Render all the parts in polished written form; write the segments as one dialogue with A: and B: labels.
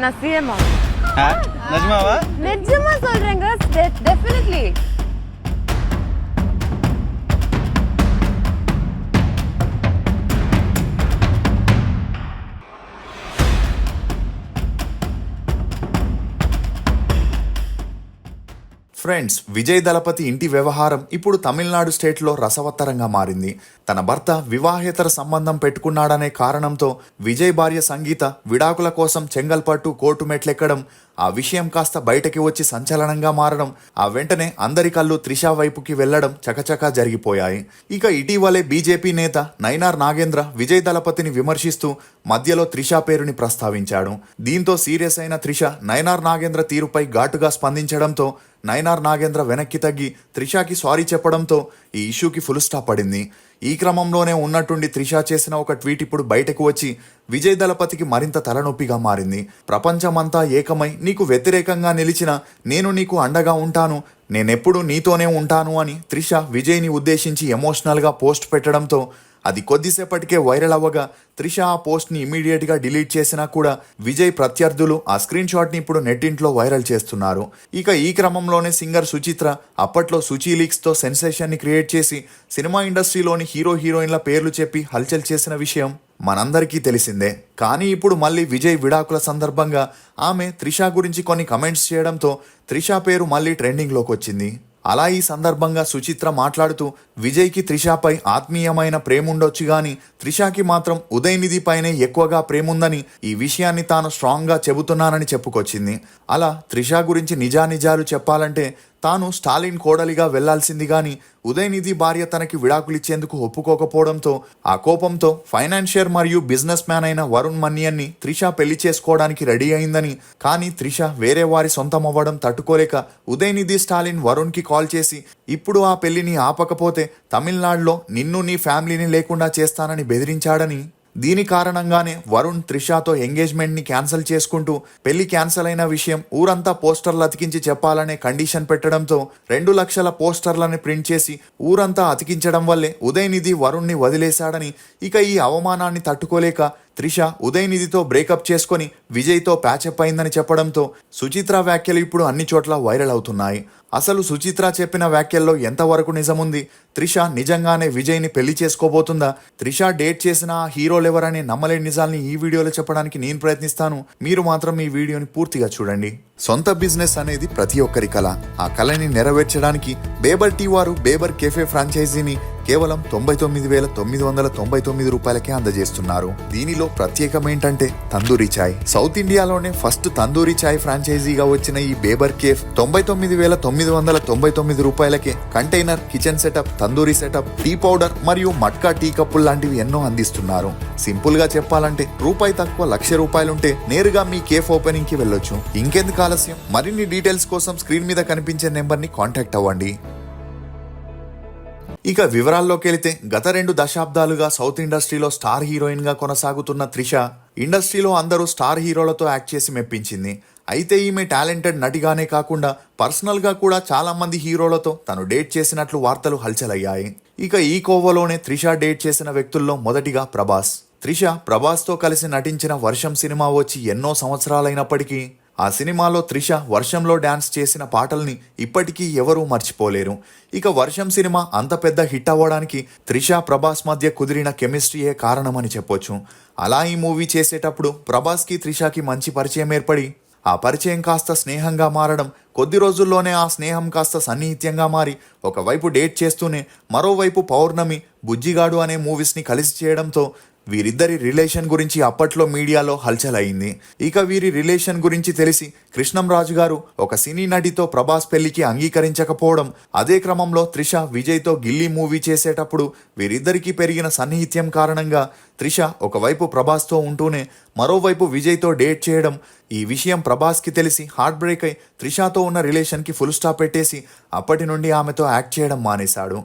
A: நான் சிஎம்
B: நிஜமாவா?
A: நிஜமா சொல்றேங்க, டெஃபினெட்லி.
C: ఫ్రెండ్స్, విజయ్ దళపతి ఇంటి వ్యవహారం ఇప్పుడు తమిళనాడు స్టేట్లో రసవత్తరంగా మారింది. తన భర్త వివాహేతర సంబంధం పెట్టుకున్నాడనే కారణంతో విజయ్ భార్య సంగీత విడాకుల కోసం చెంగల్పట్టు కోర్టు మెట్లెక్కడం, ఆ విషయం కాస్త బయటకి వచ్చి సంచలనంగా మారడం, ఆ వెంటనే అందరి కళ్ళు త్రిష వైపుకి వెళ్లడం చకచకా జరిగిపోయాయి. ఇక ఇటీవలే బీజేపీ నేత నైనార్ నాగేంద్ర విజయ్ దళపతిని విమర్శిస్తూ మధ్యలో త్రిష పేరుని ప్రస్తావించాడు. దీంతో సీరియస్ అయిన త్రిష నైనార్ నాగేంద్ర తీరుపై ఘాటుగా స్పందించడంతో నైనార్ నాగేంద్ర వెనక్కి తగ్గి త్రిషకి సారీ చెప్పడంతో ఈ ఇష్యూకి ఫుల్ స్టాప్ పడింది. ఈ క్రమంలోనే ఉన్నట్టుండి త్రిష చేసిన ఒక ట్వీట్ ఇప్పుడు బయటకు వచ్చి విజయ్ దళపతికి మరింత తలనొప్పిగా మారింది. ప్రపంచమంతా ఏకమై నీకు వ్యతిరేకంగా నిలిచిన నేను నీకు అండగా ఉంటాను, నేనెప్పుడు నీతోనే ఉంటాను అని త్రిష విజయ్ని ఉద్దేశించి ఎమోషనల్గా పోస్ట్ పెట్టడంతో అది కొద్దిసేపటికే వైరల్ అవ్వగా త్రిష ఆ పోస్ట్ని ఇమీడియట్గా డిలీట్ చేసినా కూడా విజయ్ ప్రత్యర్థులు ఆ స్క్రీన్ షాట్ని ఇప్పుడు నెట్టింట్లో వైరల్ చేస్తున్నారు. ఇక ఈ క్రమంలోనే సింగర్ సుచిత్ర అప్పట్లో సుచి లీక్స్తో సెన్సేషన్ని క్రియేట్ చేసి సినిమా ఇండస్ట్రీలోని హీరోయిన్ల పేర్లు చెప్పి హల్చల్ చేసిన విషయం మనందరికీ తెలిసిందే. కానీ ఇప్పుడు మళ్ళీ విజయ్ విడాకుల సందర్భంగా ఆమె త్రిష గురించి కొన్ని కమెంట్స్ చేయడంతో త్రిష పేరు మళ్ళీ ట్రెండింగ్లోకి వచ్చింది. అలా ఈ సందర్భంగా సుచిత్ర మాట్లాడుతూ విజయ్కి త్రిషపై ఆత్మీయమైన ప్రేముండొచ్చు గాని త్రిషకి మాత్రం ఉదయనిధి పైనే ఎక్కువగా ప్రేముందని, ఈ విషయాన్ని తాను స్ట్రాంగ్గా చెబుతున్నానని చెప్పుకొచ్చింది. అలా త్రిష గురించి నిజానిజాలు చెప్పాలంటే తాను స్టాలిన్ కోడలిగా వెళ్లాల్సింది గాని ఉదయనిధి భార్య తనకి విడాకులిచ్చేందుకు ఒప్పుకోకపోవడంతో ఆ కోపంతో ఫైనాన్షియర్ మరియు బిజినెస్ మ్యాన్ అయిన వరుణ్ మన్యన్ని త్రిష పెళ్లి చేసుకోవడానికి రెడీ అయిందని, కానీ త్రిష వేరే వారి సొంతం అవ్వడం తట్టుకోలేక ఉదయనిధి స్టాలిన్ వరుణ్కి కాల్ చేసి ఇప్పుడు ఆ పెళ్లిని ఆపకపోతే తమిళనాడులో నిన్ను నీ ఫ్యామిలీని లేకుండా చేస్తానని బెదిరించాడని, దీని కారణంగానే వరుణ్ త్రిషతో ఎంగేజ్మెంట్ని క్యాన్సిల్ చేసుకుంటూ పెళ్లి క్యాన్సిల్ అయిన విషయం ఊరంతా పోస్టర్లు అతికించి చెప్పాలనే కండిషన్ పెట్టడంతో 2 లక్షల పోస్టర్లని ప్రింట్ చేసి ఊరంతా అతికించడం వల్లే ఉదయనిధి వరుణ్ని వదిలేశాడని, ఇక ఈ అవమానాన్ని తట్టుకోలేక త్రిష ఉదయనిధితో బ్రేకప్ చేసుకొని విజయ్తో ప్యాచప్ అయిందని చెప్పడంతో సుచిత్ర వ్యాఖ్యలు ఇప్పుడు అన్ని చోట్ల వైరల్ అవుతున్నాయి. అసలు సుచిత్ర చెప్పిన వ్యాఖ్యల్లో ఎంతవరకు నిజముంది? త్రిష నిజంగానే విజయ్ని పెళ్లి చేసుకోబోతుందా? త్రిష డేట్ చేసిన ఆ హీరోలెవరనే నమ్మలేని నిజాల్ని ఈ వీడియోలో చెప్పడానికి నేను ప్రయత్నిస్తాను. మీరు మాత్రం ఈ వీడియోని పూర్తిగా చూడండి. సొంత బిజినెస్ అనేది ప్రతి ఒక్కరి కళ. ఆ కళని నెరవేర్చడానికి బేబర్ టీ వారు బేబర్ కేఫే ఫ్రాంచైజీని కేవలం 99,999 రూపాయలకే అందజేస్తున్నారు. దీనిలో ప్రత్యేకం ఏంటంటే తందూరి చాయ్. సౌత్ ఇండియాలోనే ఫస్ట్ తందూరి చాయ్ ఫ్రాంచైజీగా వచ్చిన ఈ బేబర్ కేఫ్ 99,999 రూపాయలకే container, kitchen setup, tandoori setup, tea powder మరియు మట్కా టీ కప్పులు లాంటివి ఎన్నో అందిస్తున్నారు. సింపుల్ గా చెప్పాలంటే రూపాయి తక్కువ ₹1,00,000 నేరుగా మీ కేఫ్ ఓపెనింగ్ కి వెళ్ళొచ్చు. ఇంకెందుకు ఆలస్యం? మరిన్ని డీటెయిల్స్ కోసం స్క్రీన్ మీద కనిపించే నెంబర్ని కాంటాక్ట్ అవ్వండి. ఇక వివరాల్లోకి వెళితే గత 2 దశాబ్దాలుగా సౌత్ ఇండస్ట్రీలో స్టార్ హీరోయిన్ గా కొనసాగుతున్న త్రిష ఇండస్ట్రీలో అందరూ స్టార్ హీరోలతో యాక్ట్ చేసి మెప్పించింది. అయితే ఈమె టాలెంటెడ్ నటిగానే కాకుండా పర్సనల్ గా కూడా చాలా మంది హీరోలతో తను డేట్ చేసినట్లు వార్తలు హల్చలయ్యాయి. ఇక ఈ కోవలోనే త్రిష డేట్ చేసిన వ్యక్తుల్లో మొదటిగా ప్రభాస్. త్రిష ప్రభాస్తో కలిసి నటించిన వర్షం సినిమా వచ్చి ఎన్నో సంవత్సరాలైనప్పటికీ ఆ సినిమాలో త్రిష వర్షంలో డాన్స్ చేసిన పాటల్ని ఇప్పటికీ ఎవరూ మర్చిపోలేరు. ఇక వర్షం సినిమా అంత పెద్ద హిట్ అవ్వడానికి త్రిష ప్రభాస్ మధ్య కుదిరిన కెమిస్ట్రీయే కారణమని చెప్పొచ్చు. అలా ఈ మూవీ చేసేటప్పుడు ప్రభాస్కి త్రిషకి మంచి పరిచయం ఏర్పడి ఆ పరిచయం కాస్త స్నేహంగా మారడం, కొద్ది రోజుల్లోనే ఆ స్నేహం కాస్త సన్నిహిత్యంగా మారి ఒకవైపు డేట్ చేస్తూనే మరోవైపు పౌర్ణమి, బుజ్జిగాడు అనే మూవీస్ని కలిసి చేయడంతో వీరిద్దరి రిలేషన్ గురించి అప్పట్లో మీడియాలో హల్చల్ అయింది. ఇక వీరి రిలేషన్ గురించి తెలిసి కృష్ణంరాజు గారు ఒక సినీ నటితో ప్రభాస్ పెళ్లికి అంగీకరించకపోవడం, అదే క్రమంలో త్రిష విజయ్తో గిల్లీ మూవీ చేసేటప్పుడు వీరిద్దరికీ పెరిగిన సన్నిహిత్యం కారణంగా త్రిష ఒకవైపు ప్రభాస్తో ఉంటూనే మరోవైపు విజయ్తో డేట్ చేయడం, ఈ విషయం ప్రభాస్కి తెలిసి హార్ట్ బ్రేక్ అయి త్రిషతో ఉన్న రిలేషన్కి ఫుల్ స్టాప్ పెట్టేసి అప్పటి నుండి ఆమెతో యాక్ట్ చేయడం మానేశాడు.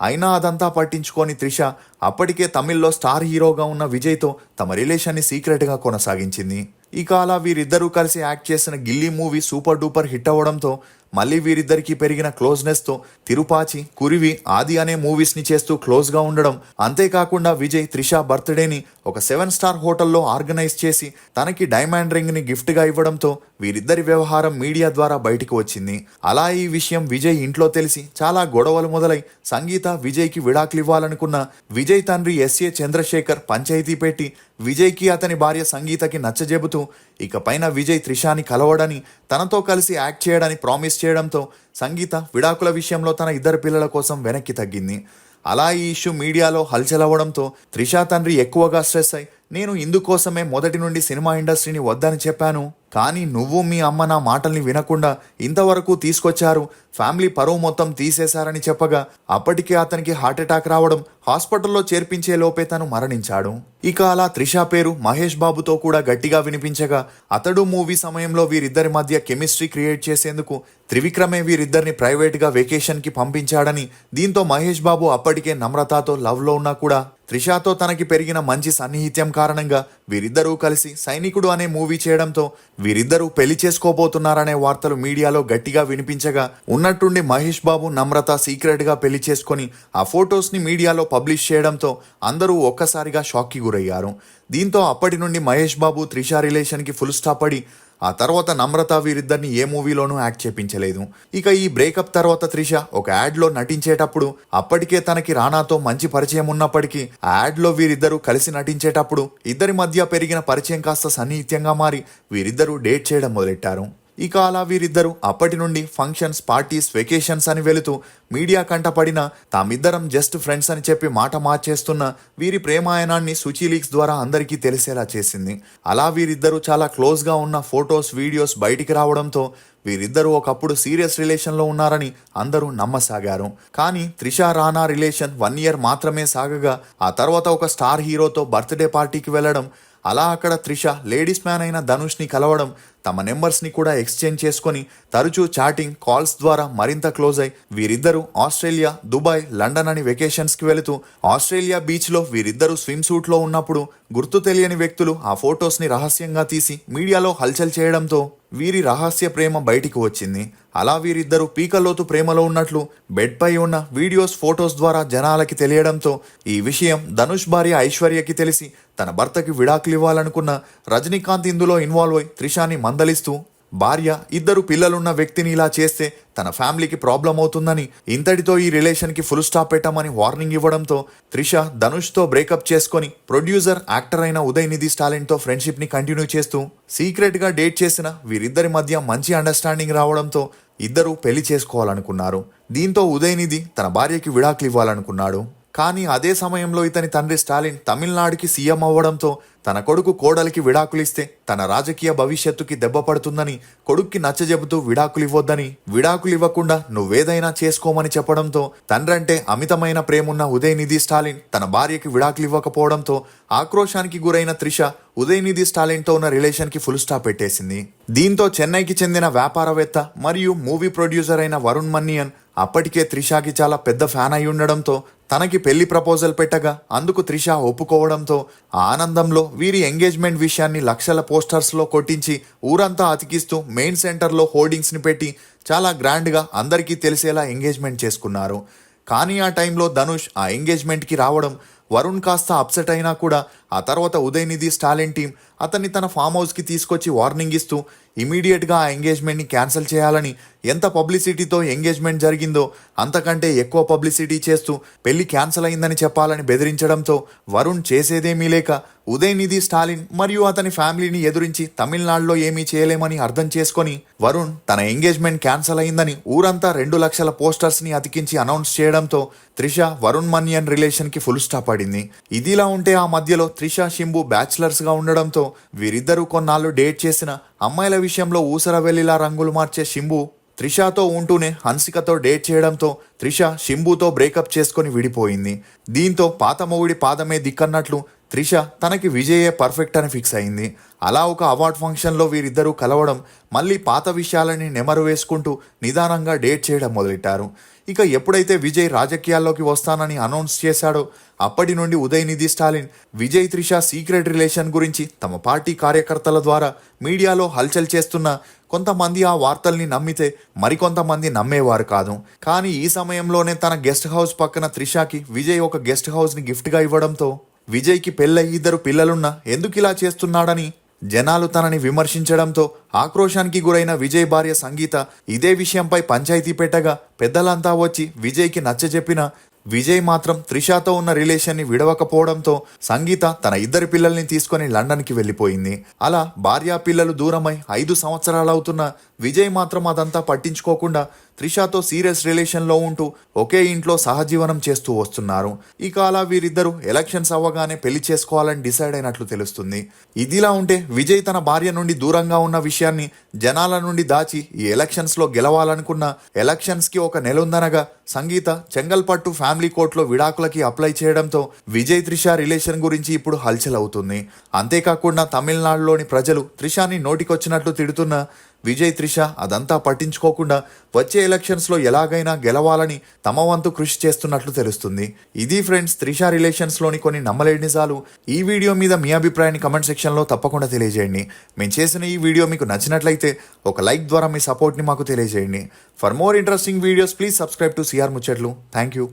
C: అయినా అదంతా పట్టించుకొని త్రిష అప్పటికే తమిళ్లో స్టార్ హీరోగా ఉన్న విజయ్తో తమ రిలేషన్ని సీక్రెట్గా కొనసాగించింది. ఇక అలా వీరిద్దరూ కలిసి యాక్ట్ చేసిన గిల్లీ మూవీ సూపర్ డూపర్ హిట్ అవ్వడంతో మళ్ళీ వీరిద్దరికి పెరిగిన క్లోజ్నెస్తో తిరుపాచి, కురివి, ఆది అనే మూవీస్ని చేస్తూ క్లోజ్గా ఉండడం. అంతేకాకుండా విజయ్ త్రిష బర్త్డేని ఒక 7 స్టార్ హోటల్లో ఆర్గనైజ్ చేసి తనకి డైమండ్ రింగ్ని గిఫ్ట్గా ఇవ్వడంతో వీరిద్దరి వ్యవహారం మీడియా ద్వారా బయటికి వచ్చింది. అలా ఈ విషయం విజయ్ ఇంట్లో తెలిసి చాలా గొడవలు మొదలై సంగీత విజయ్కి విడాకులు ఇవ్వాలనుకున్న విజయ్ తండ్రి ఎస్ఏ చంద్రశేఖర్ పంచాయతీ పెట్టి విజయ్కి అతని భార్య సంగీతకి నచ్చజెబుతూ ఇకపైన విజయ్ త్రిషాని కలవడని, తనతో కలిసి యాక్ట్ చేయడని ప్రామిస్ చేయడంతో సంగీత విడాకుల విషయంలో తన 2 పిల్లల కోసం వెనక్కి తగ్గింది. అలా ఈ ఇష్యూ మీడియాలో హల్చల్ అవ్వడంతో త్రిషా తండ్రి ఎక్కువగా స్ట్రెస్ అయి, నేను ఇందుకోసమే మొదటి నుండి సినిమా ఇండస్ట్రీని వద్దని చెప్పాను, కానీ నువ్వు మీ అమ్మ నా మాటల్ని వినకుండా ఇంతవరకు తీసుకొచ్చారు, ఫ్యామిలీ పరువు మొత్తం తీసేశారని చెప్పగా అప్పటికే అతనికి హార్ట్అటాక్ రావడం, హాస్పిటల్లో చేర్పించే లోపే తను మరణించాడు. ఇక అలా త్రిష పేరు మహేష్ బాబుతో కూడా గట్టిగా వినిపించగా అతడు మూవీ సమయంలో వీరిద్దరి మధ్య కెమిస్ట్రీ క్రియేట్ చేసేందుకు త్రివిక్రమే వీరిద్దరిని ప్రైవేట్గా వెకేషన్కి పంపించాడని, దీంతో మహేష్ బాబు అప్పటికే నమ్రతతో లవ్లో ఉన్నా కూడా త్రిషాతో తనకి పెరిగిన మంచి సన్నిహిత్యం కారణంగా వీరిద్దరూ కలిసి సైనికుడు అనే మూవీ చేయడంతో వీరిద్దరూ పెళ్లి చేసుకోబోతున్నారనే వార్తలు మీడియాలో గట్టిగా వినిపించగా ఉన్నట్టుండి మహేష్ బాబు, నమ్రత సీక్రెట్గా పెళ్లి చేసుకొని ఆ ఫొటోస్ని మీడియాలో పబ్లిష్ చేయడంతో అందరూ ఒక్కసారిగా షాక్కి గురయ్యారు. దీంతో అప్పటి నుండి మహేష్ బాబు త్రిష రిలేషన్కి ఫుల్ స్టాప్ పడి ఆ తర్వాత నమ్రత వీరిద్దరిని ఏ మూవీలోనూ యాక్ట్ చేపించలేదు. ఇక ఈ బ్రేకప్ తర్వాత త్రిష ఒక యాడ్లో నటించేటప్పుడు అప్పటికే తనకి రానాతో మంచి పరిచయం ఉన్నప్పటికీ ఆ యాడ్లో వీరిద్దరూ కలిసి నటించేటప్పుడు ఇద్దరి మధ్య పెరిగిన పరిచయం కాస్త సన్నిహిత్యంగా మారి వీరిద్దరూ డేట్ చేయడం మొదలెట్టారు. ఇక అలా వీరిద్దరూ అప్పటి నుండి ఫంక్షన్స్, పార్టీస్, వెకేషన్స్ అని వెళుతూ మీడియా కంటపడిన తామిద్దరం జస్ట్ ఫ్రెండ్స్ అని చెప్పి మాట మార్చేస్తున్న వీరి ప్రేమాయణాన్ని సుచి లీక్స్ ద్వారా అందరికీ తెలిసేలా చేసింది. అలా వీరిద్దరూ చాలా క్లోజ్గా ఉన్న ఫొటోస్, వీడియోస్ బయటికి రావడంతో వీరిద్దరూ ఒకప్పుడు సీరియస్ రిలేషన్లో ఉన్నారని అందరూ నమ్మసాగారు. కానీ త్రిష రానా రిలేషన్ 1 ఇయర్ మాత్రమే సాగగా ఆ తర్వాత ఒక స్టార్ హీరోతో బర్త్డే పార్టీకి వెళ్లడం, అలా అక్కడ త్రిష లేడీస్ మ్యాన్ అయిన ధనుష్ని కలవడం, తమ నెంబర్స్ని కూడా ఎక్స్చేంజ్ చేసుకొని తరచూ చాటింగ్, కాల్స్ ద్వారా మరింత క్లోజ్ అయి వీరిద్దరూ ఆస్ట్రేలియా, దుబాయ్, లండన్ అని వెకేషన్స్కి వెళుతూ ఆస్ట్రేలియా బీచ్లో వీరిద్దరూ స్విమ్ సూట్లో ఉన్నప్పుడు గుర్తు తెలియని వ్యక్తులు ఆ ఫొటోస్ని రహస్యంగా తీసి మీడియాలో హల్చల్ చేయడంతో వీరి రహస్య ప్రేమ బయటికి వచ్చింది. అలా వీరిద్దరూ పీకల్లోతు ప్రేమలో ఉన్నట్లు బెడ్ పై ఉన్న వీడియోస్, ఫొటోస్ ద్వారా జనాలకి తెలియడంతో ఈ విషయం ధనుష్ భార్య ఐశ్వర్యకి తెలిసి తన భర్తకి విడాకులు ఇవ్వాలనుకున్న రజనీకాంత్ ఇందులో ఇన్వాల్వ్ అయి త్రిషాని మందలిస్తూ, భార్య, 2 పిల్లలున్న వ్యక్తిని ఇలా చేస్తే తన ఫ్యామిలీకి ప్రాబ్లం అవుతుందని, ఇంతటితో ఈ రిలేషన్కి ఫుల్ స్టాప్ పెట్టమని వార్నింగ్ ఇవ్వడంతో త్రిష ధనుష్తో బ్రేకప్ చేసుకొని ప్రొడ్యూసర్, యాక్టర్ అయిన ఉదయనిధి స్టాలిన్తో ఫ్రెండ్షిప్ని కంటిన్యూ చేస్తూ సీక్రెట్గా డేట్ చేసిన వీరిద్దరి మధ్య మంచి అండర్స్టాండింగ్ రావడంతో ఇద్దరూ పెళ్లి చేసుకోవాలనుకున్నారు. దీంతో ఉదయనిధి తన భార్యకి విడాకులు ఇవ్వాలనుకున్నాడు. కానీ అదే సమయంలో ఇతని తండ్రి స్టాలిన్ తమిళనాడుకి సీఎం అవ్వడంతో తన కొడుకు కోడలికి విడాకులిస్తే తన రాజకీయ భవిష్యత్తుకి దెబ్బ పడుతుందని కొడుక్కి నచ్చజెబుతూ విడాకులు ఇవ్వొద్దని, విడాకులు ఇవ్వకుండా నువ్వేదైనా చేసుకోమని చెప్పడంతో తండ్రంటే అమితమైన ప్రేమున్న ఉదయనిధి స్టాలిన్ తన భార్యకి విడాకులు ఇవ్వకపోవడంతో ఆక్రోశానికి గురైన త్రిష ఉదయనిధి స్టాలిన్తో ఉన్న రిలేషన్కి ఫుల్ స్టాప్ పెట్టేసింది. దీంతో చెన్నైకి చెందిన వ్యాపారవేత్త మరియు మూవీ ప్రొడ్యూసర్ అయిన వరుణ్ మన్నియన్ అప్పటికే త్రిషాకి చాలా పెద్ద ఫ్యాన్ అయి ఉండడంతో తనకి పెళ్లి ప్రపోజల్ పెట్టగా అందుకు త్రిష ఒప్పుకోవడంతో ఆ ఆనందంలో వీరి ఎంగేజ్మెంట్ విషయాన్ని లక్షల పోస్టర్స్లో కొట్టించి ఊరంతా అతికిస్తూ మెయిన్ సెంటర్లో హోర్డింగ్స్ని పెట్టి చాలా గ్రాండ్గా అందరికీ తెలిసేలా ఎంగేజ్మెంట్ చేసుకున్నారు. కానీ ఆ టైంలో ధనుష్ ఆ ఎంగేజ్మెంట్కి రావడం వరుణ్ కాస్త అప్సెట్ అయినా కూడా ఆ తర్వాత ఉదయనిధి స్టాలిన్ టీం అతన్ని తన ఫామ్ హౌస్కి తీసుకొచ్చి వార్నింగ్ ఇస్తూ ఇమీడియట్గా ఆ ఎంగేజ్మెంట్ని క్యాన్సిల్ చేయాలని, ఎంత పబ్లిసిటీతో ఎంగేజ్మెంట్ జరిగిందో అంతకంటే ఎక్కువ పబ్లిసిటీ చేస్తూ పెళ్లి క్యాన్సిల్ అయిందని చెప్పాలని బెదిరించడంతో వరుణ్ చేసేదేమీ లేక ఉదయనిధి స్టాలిన్ మరియు అతని ఫ్యామిలీని ఎదురించి తమిళనాడులో ఏమీ చేయలేమని అర్థం చేసుకొని వరుణ్ తన ఎంగేజ్మెంట్ క్యాన్సిల్ అయిందని ఊరంతా 2 లక్షల పోస్టర్స్ని అతికించి అనౌన్స్ చేయడంతో త్రిష, వరుణ్ మన్యన్ రిలేషన్కి ఫుల్ స్టాప్ పడింది. ఇదిలా ఉంటే ఆ మధ్యలో త్రిష, శింబు బ్యాచిలర్స్గా ఉండడంతో వీరిద్దరూ కొన్నాళ్ళు డేట్ చేసిన అమ్మాయిల విషయంలో ఊసర వెల్లిలా రంగులు మార్చే శింబు త్రిషాతో ఉంటూనే హన్సికతో డేట్ చేయడంతో త్రిష శింబుతో బ్రేకప్ చేసుకొని విడిపోయింది. దీంతో పాత మొగుడి పాదమే దిక్కన్నట్లు త్రిష తనకి విజయే పర్ఫెక్ట్ అని ఫిక్స్ అయింది. అలా ఒక అవార్డ్ ఫంక్షన్లో వీరిద్దరూ కలవడం, మళ్ళీ పాత విషయాలని నెమరు వేసుకుంటూ నిదానంగా డేట్ చేయడం మొదలెట్టారు. ఇక ఎప్పుడైతే విజయ్ రాజకీయాల్లోకి వస్తానని అనౌన్స్ చేశాడో అప్పటి నుండి ఉదయనిధి స్టాలిన్ విజయ్ త్రిష సీక్రెట్ రిలేషన్ గురించి తమ పార్టీ కార్యకర్తల ద్వారా మీడియాలో హల్చల్ చేస్తున్న కొంతమంది ఆ వార్తల్ని నమ్మితే మరికొంతమంది నమ్మేవారు కాదు. కానీ ఈ సమయంలోనే తన గెస్ట్ హౌస్ పక్కన త్రిషకి విజయ్ ఒక గెస్ట్ హౌస్ని గిఫ్ట్గా ఇవ్వడంతో విజయ్కి పెళ్ళయి 2 పిల్లలున్నా ఎందుకు ఇలా చేస్తున్నాడని జనాలు తనని విమర్శించడంతో ఆక్రోశానికి గురైన విజయ్ భార్య సంగీత ఇదే విషయంపై పంచాయతీ పెట్టగా పెద్దలంతా వచ్చి విజయ్కి నచ్చజెప్పిన విజయ్ మాత్రం త్రిషతో ఉన్న రిలేషన్ని విడవకపోవడంతో సంగీత తన 2 పిల్లల్ని తీసుకొని లండన్కి వెళ్ళిపోయింది. అలా భార్యా పిల్లలు దూరమై 5 సంవత్సరాలవుతున్న విజయ్ మాత్రం అదంతా పట్టించుకోకుండా త్రిషతో సీరియస్ రిలేషన్లో ఉంటూ ఒకే ఇంట్లో సహజీవనం చేస్తూ వస్తున్నారు. ఇక అలా వీరిద్దరూ ఎలక్షన్స్ అవ్వగానే పెళ్లి చేసుకోవాలని డిసైడ్ అయినట్లు తెలుస్తుంది. ఇదిలా ఉంటే విజయ్ తన భార్య నుండి దూరంగా ఉన్న విషయాన్ని జనాల నుండి దాచి ఈ ఎలక్షన్స్లో గెలవాలనుకున్న ఎలక్షన్స్కి 1 నెల ఉందనగా సంగీత చెంగల్పట్టు ఫ్యామిలీ కోర్టులో విడాకులకి అప్లై చేయడంతో విజయ్ త్రిష రిలేషన్ గురించి ఇప్పుడు హల్చల్ అవుతుంది. అంతేకాకుండా తమిళనాడులోని ప్రజలు త్రిషాని నోటికొచ్చినట్లు తిడుతున్న విజయ్ త్రిష అదంతా పట్టించుకోకుండా వచ్చే ఎలక్షన్స్లో ఎలాగైనా గెలవాలని తమ వంతు కృషి చేస్తున్నట్లు తెలుస్తుంది. ఇది ఫ్రెండ్స్ త్రిష రిలేషన్స్లోని కొన్ని నమ్మలేని నిజాలు. ఈ వీడియో మీద మీ అభిప్రాయాన్ని కమెంట్ సెక్షన్లో తప్పకుండా తెలియజేయండి. మేము చేసిన ఈ వీడియో మీకు నచ్చినట్లయితే ఒక లైక్ ద్వారా మీ సపోర్ట్ని మాకు తెలియజేయండి. For more interesting videos please subscribe to CR Muchatlu. Thank you.